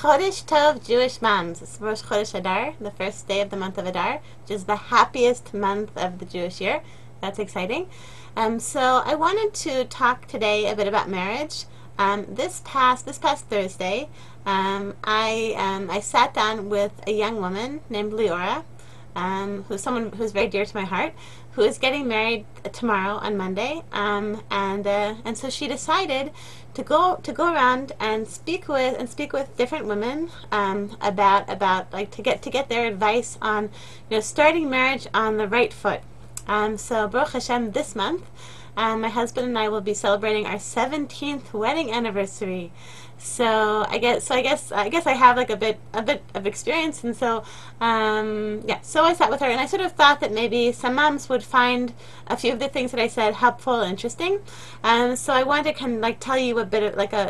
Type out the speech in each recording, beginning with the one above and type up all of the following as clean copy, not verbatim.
Chodesh Tov, Jewish moms. It's Rosh Chodesh Adar, the first day of the month of Adar, which is the happiest month of the Jewish year. That's exciting. So I wanted to talk today a bit about marriage. This past Thursday, I sat down with a young woman named Leora, who's someone who's very dear to my heart, who is getting married tomorrow on Monday, and so she decided to go around and speak with different women about like to get their advice on starting marriage on the right foot. So Baruch Hashem, this month, my husband and I will be celebrating our 17th wedding anniversary. So I guess I have like a bit of experience, and so yeah. So I sat with her, and I sort of thought that maybe some moms would find a few of the things that I said helpful and interesting. So I wanted to kind of like tell you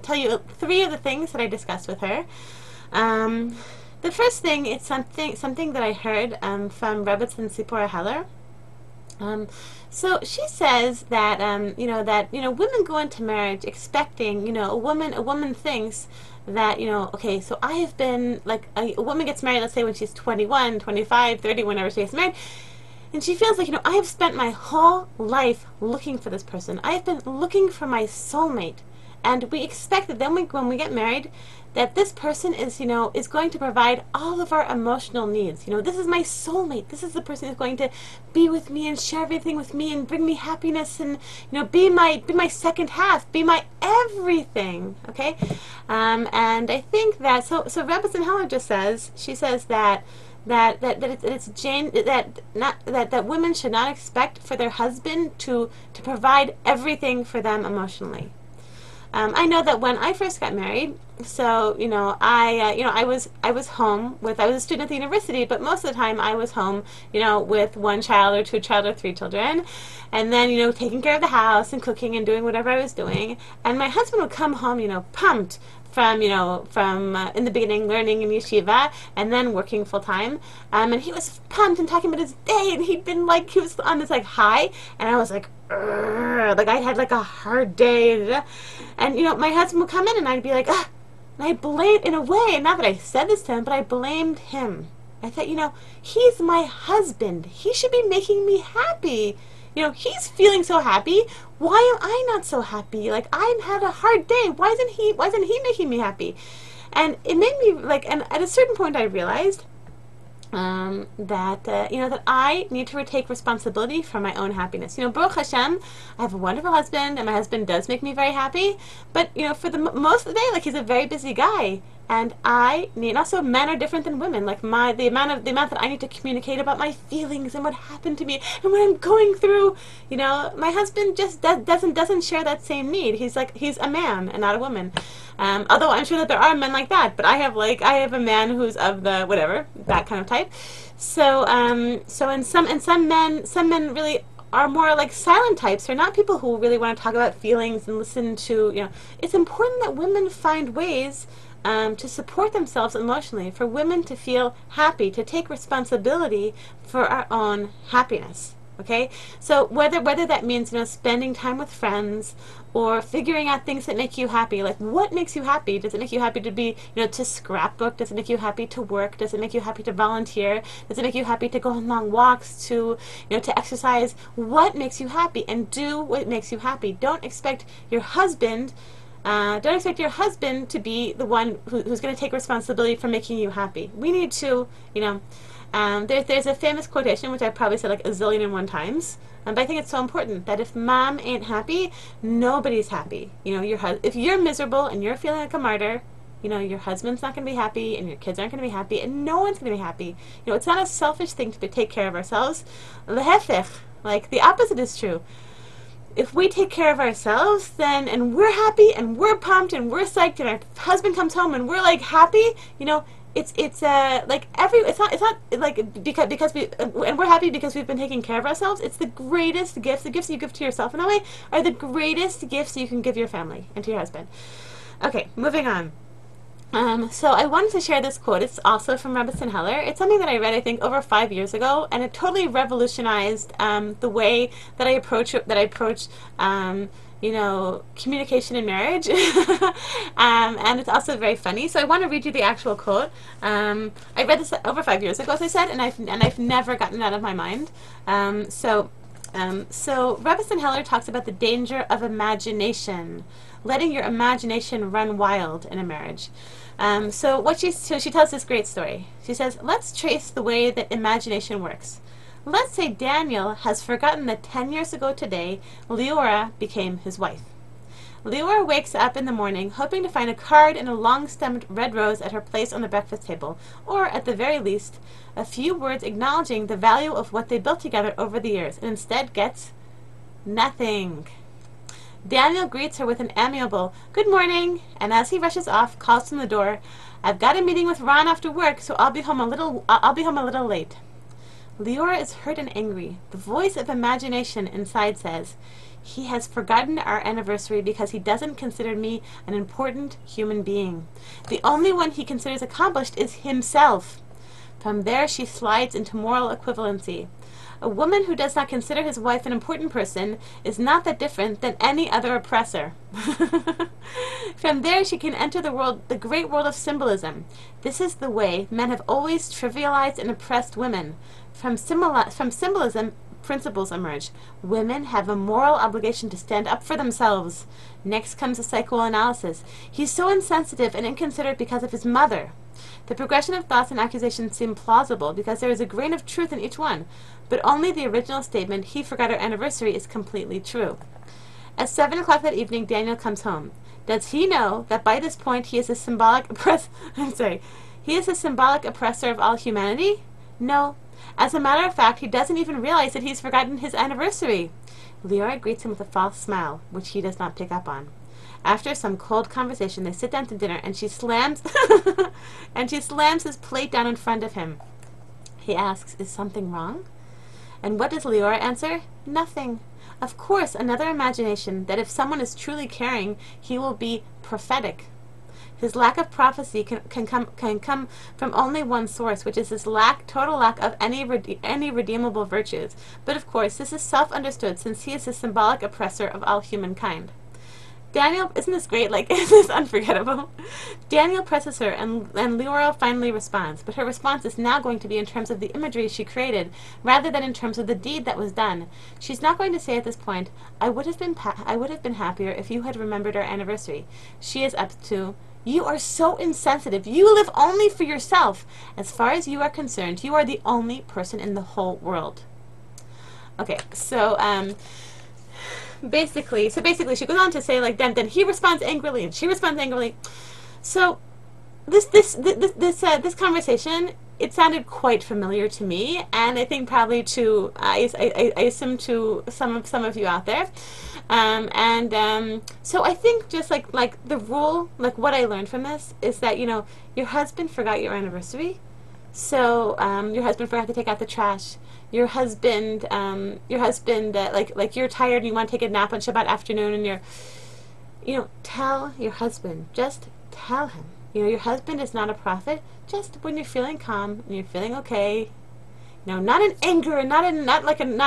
tell you three of the things that I discussed with her. The first thing is something that I heard from Rebbetzin Tzipora Heller. So she says that women go into marriage expecting a woman thinks that okay, so I have been like a woman gets married, let's say when she's 21, 25, 30, whenever she gets married, and she feels like I have spent my whole life looking for this person. I have been looking for my soulmate, and we expect that then when we get married, that this person is going to provide all of our emotional needs. This is my soulmate. This is the person who's going to be with me and share everything with me and bring me happiness and be my second half, be my everything. Okay, and I think that so Rebbetzin Heller just says that women should not expect for their husband to provide everything for them emotionally. I know that when I first got married, so I was home with, I was a student at the university, but most of the time I was home with one child or two child or three children, and then taking care of the house and cooking and doing whatever I was doing, and my husband would come home pumped from in the beginning learning in yeshiva and then working full time, and he was pumped and talking about his day, and he was on this high, and I was like I had a hard day, and my husband would come in and I'd be like, ah, and I blamed, in a way, not that I said this to him, but I blamed him. I thought, he's my husband, he should be making me happy. He's feeling so happy. Why am I not so happy? I had a hard day. Why isn't he making me happy? And it made me and at a certain point I realized that I need to take responsibility for my own happiness. Baruch Hashem, I have a wonderful husband, and my husband does make me very happy. But for the most of the day, he's a very busy guy, and I need. Also, men are different than women. The amount that I need to communicate about my feelings and what happened to me and what I'm going through. My husband just doesn't share that same need. He's a man and not a woman. Although I'm sure that there are men like that, but I have a man who's of the whatever, that kind of type. So some men really are more silent types. They're not people who really want to talk about feelings and listen to It's important that women find ways to support themselves emotionally, for women to feel happy, to take responsibility for our own happiness. Okay, so whether that means spending time with friends or figuring out things that make you happy, what makes you happy? Does it make you happy to be to scrapbook? Does it make you happy to work? Does it make you happy to volunteer? Does it make you happy to go on long walks, to to exercise? What makes you happy? And do what makes you happy. Don't expect your husband to be the one who's going to take responsibility for making you happy. We need to there's a famous quotation, which I've probably said a zillion and one times, but I think it's so important, that if mom ain't happy, nobody's happy. If you're miserable and you're feeling like a martyr, your husband's not going to be happy, and your kids aren't going to be happy, and no one's going to be happy. It's not a selfish thing to take care of ourselves. Lehefech, the opposite is true. If we take care of ourselves, and we're happy, and we're pumped, and we're psyched, and our husband comes home, and we're happy, it's not because we and we're happy because we've been taking care of ourselves. It's the greatest gifts. The gifts you give to yourself in a way are the greatest gifts you can give your family and to your husband. Okay, moving on. So I wanted to share this quote. It's also from Rebbetzin Heller. It's something that I read, I think, over 5 years ago, and it totally revolutionized the way that I approach communication in marriage. And it's also very funny. So I want to read you the actual quote. I read this over 5 years ago, as I said, and I've never gotten it out of my mind. So Rebbetzin Heller talks about the danger of imagination, letting your imagination run wild in a marriage. So she tells this great story. She says, let's trace the way that imagination works. Let's say Daniel has forgotten that 10 years ago today, Leora became his wife. Leora wakes up in the morning hoping to find a card and a long-stemmed red rose at her place on the breakfast table, or at the very least, a few words acknowledging the value of what they built together over the years, and instead gets nothing. Daniel greets her with an amiable "Good morning," and as he rushes off, calls from the door, "I've got a meeting with Ron after work, so I'll be home a little late." Leora is hurt and angry. The voice of imagination inside says, "He has forgotten our anniversary because he doesn't consider me an important human being. The only one he considers accomplished is himself." From there she slides into moral equivalency. A woman who does not consider his wife an important person is not that different than any other oppressor. From there she can enter the great world of symbolism. This is the way men have always trivialized and oppressed women. From symbolism, principles emerge. Women have a moral obligation to stand up for themselves. Next comes the psychoanalysis. He's so insensitive and inconsiderate because of his mother. The progression of thoughts and accusations seem plausible because there is a grain of truth in each one, but only the original statement, "He forgot our anniversary," is completely true. At 7 o'clock that evening, Daniel comes home. Does he know that by this point he is a symbolic oppressor of all humanity? No. As a matter of fact, he doesn't even realize that he's forgotten his anniversary. Leora greets him with a false smile, which he does not pick up on. After some cold conversation, they sit down to dinner, and she slams his plate down in front of him. He asks, "Is something wrong?" And what does Leora answer? Nothing. Of course, another imagination that if someone is truly caring, he will be prophetic. His lack of prophecy can come from only one source, which is his total lack of any redeemable virtues. But of course, this is self-understood since he is the symbolic oppressor of all humankind. Daniel, isn't this great? Isn't this unforgettable? Daniel presses her, and Leora finally responds, but her response is now going to be in terms of the imagery she created, rather than in terms of the deed that was done. She's not going to say at this point, I would have been happier if you had remembered our anniversary. She is up to, "You are so insensitive. You live only for yourself. As far as you are concerned, you are the only person in the whole world." Okay, so basically she goes on to say, then he responds angrily and she responds angrily. So this conversation, it sounded quite familiar to me, and I think probably to I assume to some of you out there. So I think just like the rule, what I learned from this is that your husband forgot your anniversary, so your husband forgot to take out the trash. Your husband, like you're tired and you want to take a nap on Shabbat afternoon, and tell your husband, just tell him. Your husband is not a prophet. Just when you're feeling calm and you're feeling okay, not in anger, not like an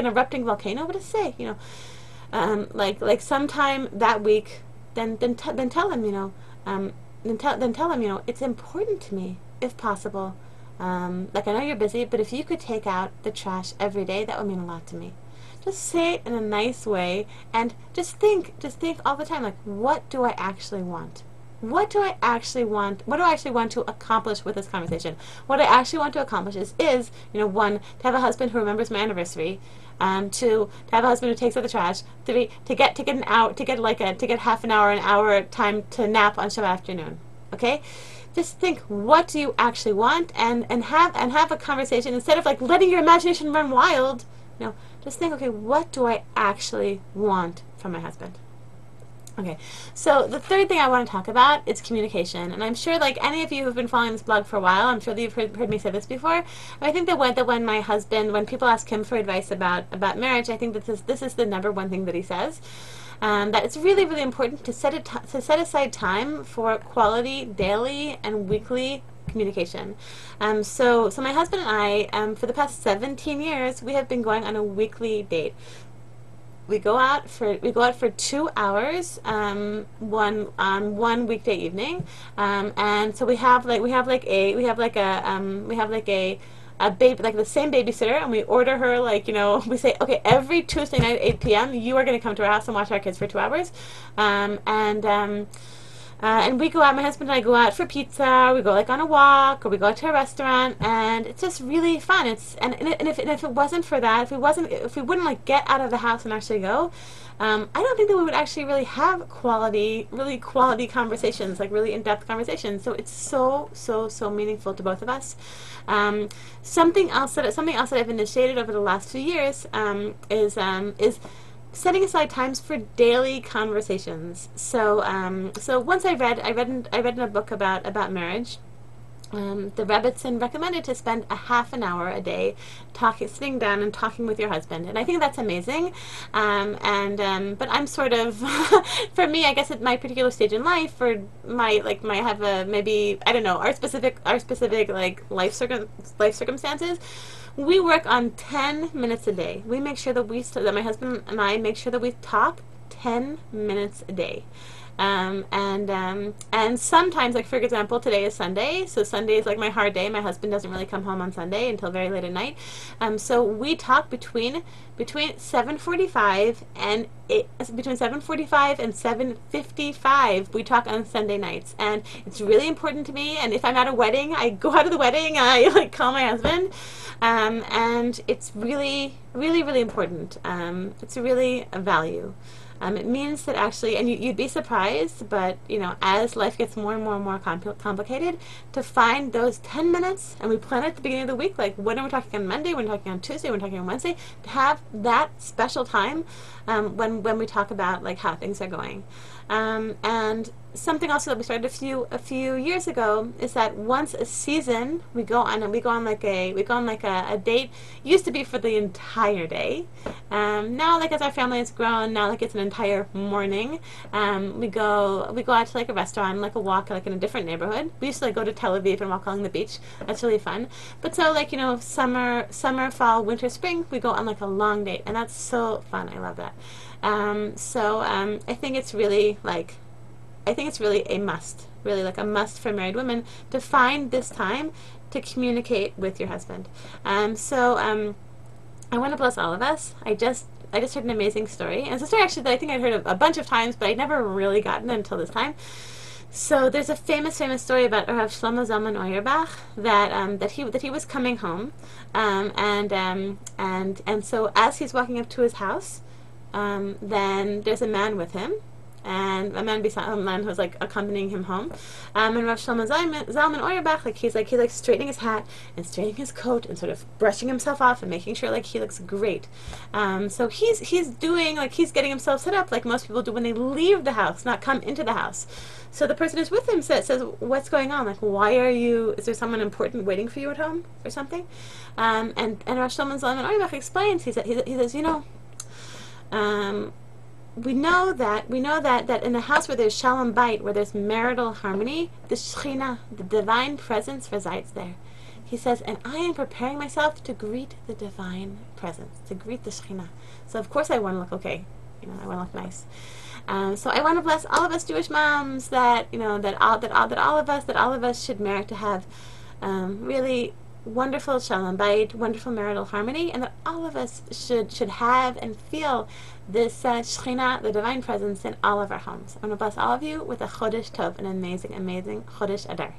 erupting volcano, but to say, like sometime that week, then tell him, then tell him, it's important to me, if possible. I know you're busy, but if you could take out the trash every day, that would mean a lot to me. Just say it in a nice way, and just think all the time, what do I actually want? What do I actually want? What do I actually want to accomplish with this conversation? What I actually want to accomplish is 1, to have a husband who remembers my anniversary. 2, to have a husband who takes out the trash. 3, to get half an hour time to nap on Shabbat afternoon. Okay? Just think, what do you actually want, and have a conversation instead of letting your imagination run wild. Just think, okay, what do I actually want from my husband? Okay, so the third thing I want to talk about is communication, and I'm sure any of you who've been following this blog for a while, I'm sure that you've heard me say this before. I think that when people ask him for advice about marriage, I think that this is the number one thing that he says. That it's really, really important to set aside time for quality daily and weekly communication. So my husband and I, for the past 17 years, we have been going on a weekly date. we go out for 2 hours one weekday evening, and so we have like a baby, like the same babysitter, and we order her, like, we say, okay, every Tuesday night at 8 p.m. you are going to come to our house and watch our kids for 2 hours. And we go out, my husband and I go out for pizza, we go like on a walk, or we go out to a restaurant, and it's just really fun. If it wasn't for that, if we wouldn't like get out of the house and actually go, I don't think that we would actually really have really quality conversations, like really in-depth conversations. So it's so meaningful to both of us. Something else that I've initiated over the last few years is setting aside times for daily conversations. So once I read in a book about marriage. The Rebbitzin recommended to spend a half an hour a day sitting down and talking with your husband, and I think that's amazing. But I'm sort of, for me, I guess at my particular stage in life, for I have a, maybe, I don't know, our specific like life circumstances. We work on 10 minutes a day. We make sure that my husband and I make sure that we talk 10 minutes a day. And sometimes, like for example, today is Sunday, so Sunday is like my hard day. My husband doesn't really come home on Sunday until very late at night. So we talk between 7:45 and 7:55. We talk on Sunday nights, and it's really important to me. And if I'm at a wedding, I go out of the wedding, I like call my husband, and it's really important. It's really a value. It means that actually, and you'd be surprised, but as life gets more and more complicated, to find those 10 minutes, and we plan it at the beginning of the week, like when are we talking on Monday, when are we talking on Tuesday, when are we talking on Wednesday, to have that special time when we talk about like how things are going. And something also that we started a few years ago is that once a season we go on like a date. It used to be for the entire day. Now, like as our family has grown, now like it's an entire morning. We go out to like a restaurant, like a walk, like in a different neighborhood. We used to like go to Tel Aviv and walk along the beach. That's really fun. But so like summer, fall, winter, spring, we go on like a long date, and that's so fun. I love that. I think it's really a must, really like a must for married women to find this time to communicate with your husband. I want to bless all of us. I just heard an amazing story, and it's a story actually that I think I'd heard a bunch of times, but I'd never really gotten it until this time. So there's a famous story about Rav Shlomo Zalman Auerbach that he was coming home, and so as he's walking up to his house, then there's a man with him, and a man who's like accompanying him home, and Rav Shlomo Zalman Auerbach, he's straightening his hat and straightening his coat and sort of brushing himself off and making sure like he looks great. So he's getting himself set up like most people do when they leave the house, not come into the house. So the person who's with him says, what's going on? Like, why are you? Is there someone important waiting for you at home or something? And Rav Shlomo Zalman Auerbach explains. He says, we know that in a house where there's shalom bait, where there's marital harmony, the Shekhinah, the divine presence, resides there. He says, and I am preparing myself to greet the divine presence, to greet the Shekhinah. So of course I want to look okay. I want to look nice. So I want to bless all of us Jewish moms that all of us should merit to have really wonderful shalom bait, wonderful marital harmony, and that all of us should have and feel this Shekhinah, the divine presence, in all of our homes. I want to bless all of you with a Chodesh Tov, an amazing Chodesh Adar.